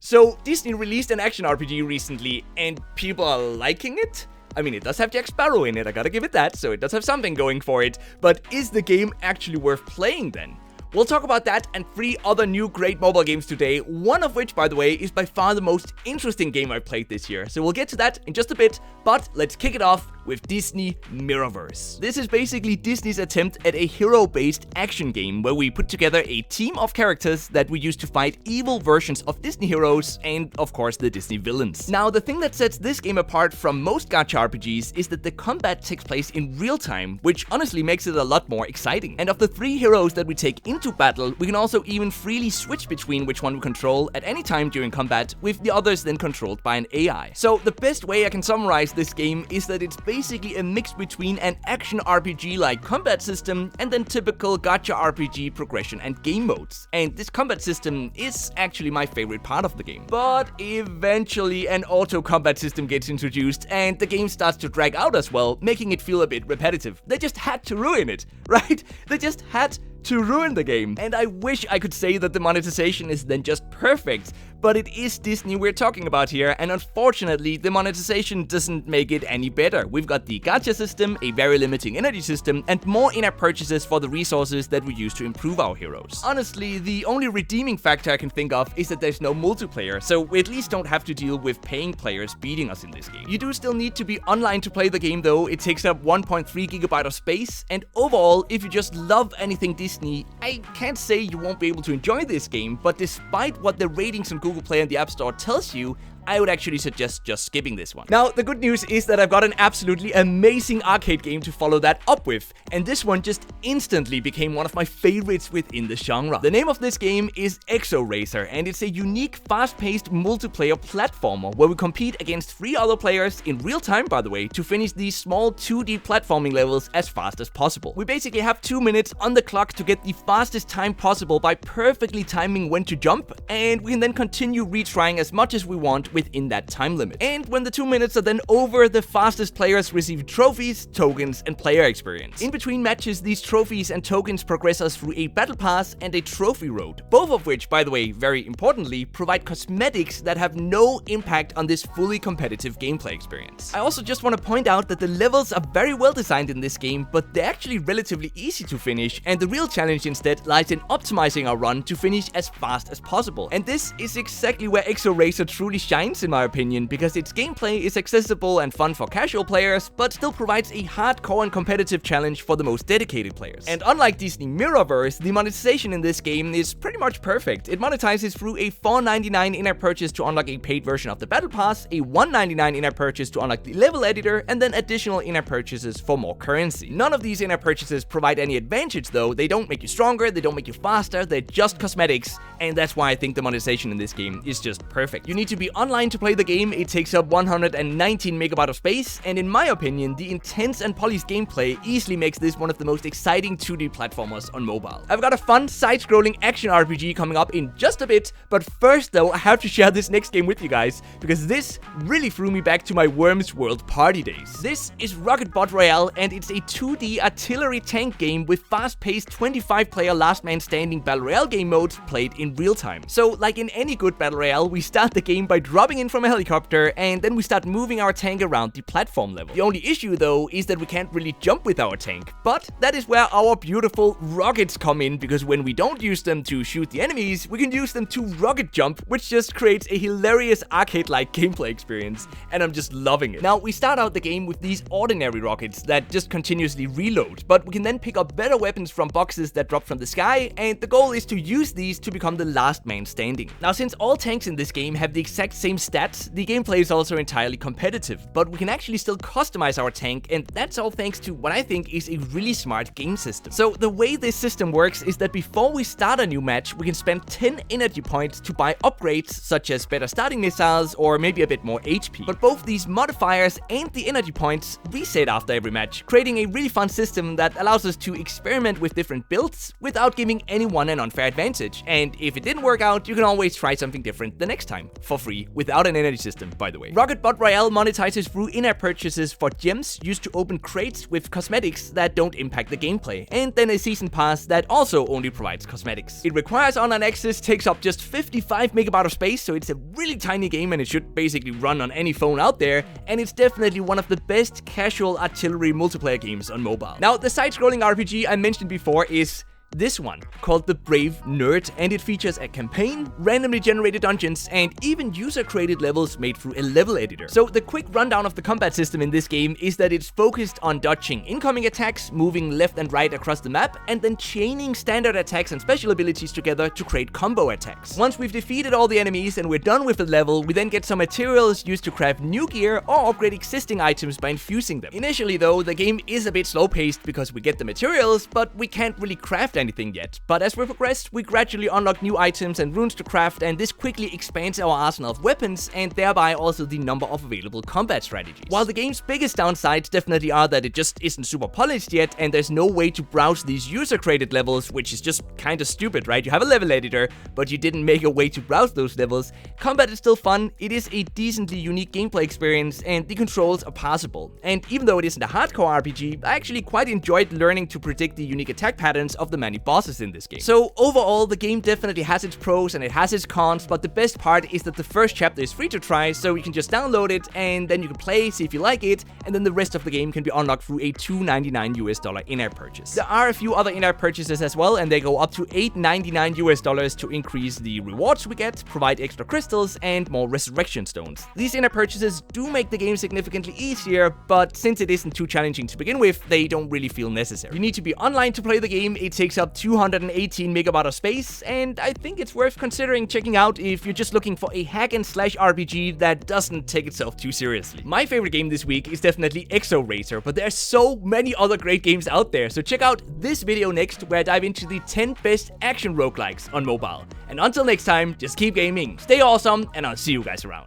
So, Disney released an action RPG recently, and people are liking it? I mean, it does have Jack Sparrow in it, I gotta give it that, so it does have something going for it. But is the game actually worth playing then? We'll talk about that and 3 other new great mobile games today, one of which, by the way, is by far the most interesting game I've played this year. So we'll get to that in just a bit, but let's kick it off with Disney Mirrorverse. This is basically Disney's attempt at a hero-based action game where we put together a team of characters that we use to fight evil versions of Disney heroes and, of course, the Disney villains. Now, the thing that sets this game apart from most gacha RPGs is that the combat takes place in real time, which honestly makes it a lot more exciting. And of the 3 heroes that we take into battle, we can also even freely switch between which one we control at any time during combat, with the others then controlled by an AI. So the best way I can summarize this game is that it's basically a mix between an action RPG-like combat system and then typical gacha RPG progression and game modes. And this combat system is actually my favorite part of the game. But eventually an auto combat system gets introduced and the game starts to drag out as well, making it feel a bit repetitive. They just had to ruin it, right? They just had to ruin the game. And I wish I could say that the monetization is then just perfect, but it is Disney we're talking about here, and unfortunately the monetization doesn't make it any better. We've got the gacha system, a very limiting energy system, and more in-app purchases for the resources that we use to improve our heroes. Honestly, the only redeeming factor I can think of is that there's no multiplayer, so we at least don't have to deal with paying players beating us in this game. You do still need to be online to play the game though. It takes up 1.3 GB of space, and overall, if you just love anything Disney, I can't say you won't be able to enjoy this game, but despite what the ratings on Google Play and the App Store tells you, I would actually suggest just skipping this one. Now, the good news is that I've got an absolutely amazing arcade game to follow that up with, and this one just instantly became one of my favorites within the genre. The name of this game is Exoracer, and it's a unique, fast-paced multiplayer platformer where we compete against 3 other players in real time, by the way, to finish these small 2D platforming levels as fast as possible. We basically have 2 minutes on the clock to get the fastest time possible by perfectly timing when to jump, and we can then continue retrying as much as we want within that time limit. And when the 2 minutes are then over, the fastest players receive trophies, tokens, and player experience. In between matches, these trophies and tokens progress us through a battle pass and a trophy road, both of which, by the way, very importantly, provide cosmetics that have no impact on this fully competitive gameplay experience. I also just want to point out that the levels are very well designed in this game, but they're actually relatively easy to finish, and the real challenge instead lies in optimizing our run to finish as fast as possible. And this is exactly where Exoracer truly shines, in my opinion, because its gameplay is accessible and fun for casual players, but still provides a hardcore and competitive challenge for the most dedicated players. And unlike Disney Mirrorverse, the monetization in this game is pretty much perfect. It monetizes through a $4.99 in-app purchase to unlock a paid version of the Battle Pass, a $1.99 in-app purchase to unlock the level editor, and then additional in-app purchases for more currency. None of these in-app purchases provide any advantage though. They don't make you stronger, they don't make you faster, they're just cosmetics, and that's why I think the monetization in this game is just perfect. You need to be online to play the game. It takes up 119 MB of space, and in my opinion, the intense and polished gameplay easily makes this one of the most exciting 2D platformers on mobile. I've got a fun side-scrolling action RPG coming up in just a bit, but first though, I have to share this next game with you guys, because this really threw me back to my Worms World party days. This is Rocket Bot Royale, and it's a 2D artillery tank game with fast-paced 25-player last man standing battle royale game modes played in real time. So, like in any good battle royale, we start the game by dropping in from a helicopter, and then we start moving our tank around the platform level. The only issue though is that we can't really jump with our tank, but that is where our beautiful rockets come in, because when we don't use them to shoot the enemies, we can use them to rocket jump, which just creates a hilarious arcade-like gameplay experience, and I'm just loving it. Now, we start out the game with these ordinary rockets that just continuously reload, but we can then pick up better weapons from boxes that drop from the sky, and the goal is to use these to become the last man standing. Now, since all tanks in this game have the exact same stats, the gameplay is also entirely competitive, but we can actually still customize our tank, and that's all thanks to what I think is a really smart game system. So the way this system works is that before we start a new match, we can spend 10 energy points to buy upgrades such as better starting missiles or maybe a bit more HP. But both these modifiers and the energy points reset after every match, creating a really fun system that allows us to experiment with different builds without giving anyone an unfair advantage. And if it didn't work out, but you can always try something different the next time, for free, without an energy system, by the way. Rocket Bot Royale monetizes through in-app purchases for gems used to open crates with cosmetics that don't impact the gameplay, and then a season pass that also only provides cosmetics. It requires online access, takes up just 55 megabytes of space, so it's a really tiny game and it should basically run on any phone out there, and it's definitely one of the best casual artillery multiplayer games on mobile. Now, the side-scrolling RPG I mentioned before is this one, called The Brave Nerd, and it features a campaign, randomly generated dungeons, and even user-created levels made through a level editor. So the quick rundown of the combat system in this game is that it's focused on dodging incoming attacks, moving left and right across the map, and then chaining standard attacks and special abilities together to create combo attacks. Once we've defeated all the enemies and we're done with the level, we then get some materials used to craft new gear or upgrade existing items by infusing them. Initially though, the game is a bit slow-paced because we get the materials, but we can't really craft anything yet. But as we progress, we gradually unlock new items and runes to craft, and this quickly expands our arsenal of weapons and thereby also the number of available combat strategies. While the game's biggest downsides definitely are that it just isn't super polished yet, and there's no way to browse these user-created levels, which is just kinda stupid, right? You have a level editor, but you didn't make a way to browse those levels. Combat is still fun, it is a decently unique gameplay experience, and the controls are passable. And even though it isn't a hardcore RPG, I actually quite enjoyed learning to predict the unique attack patterns of the many bosses in this game. So overall, the game definitely has its pros and it has its cons, but the best part is that the first chapter is free to try, so you can just download it and then you can play, see if you like it, and then the rest of the game can be unlocked through a $2.99 US in-app purchase. There are a few other in-app purchases as well, and they go up to $8.99 US to increase the rewards we get, provide extra crystals, and more resurrection stones. These in-app purchases do make the game significantly easier, but since it isn't too challenging to begin with, they don't really feel necessary. You need to be online to play the game, it takes up 218 megabytes of space, and I think it's worth considering checking out if you're just looking for a hack-and-slash RPG that doesn't take itself too seriously. My favorite game this week is definitely Exoracer, but there are so many other great games out there, so check out this video next where I dive into the 10 best action roguelikes on mobile. And until next time, just keep gaming, stay awesome, and I'll see you guys around.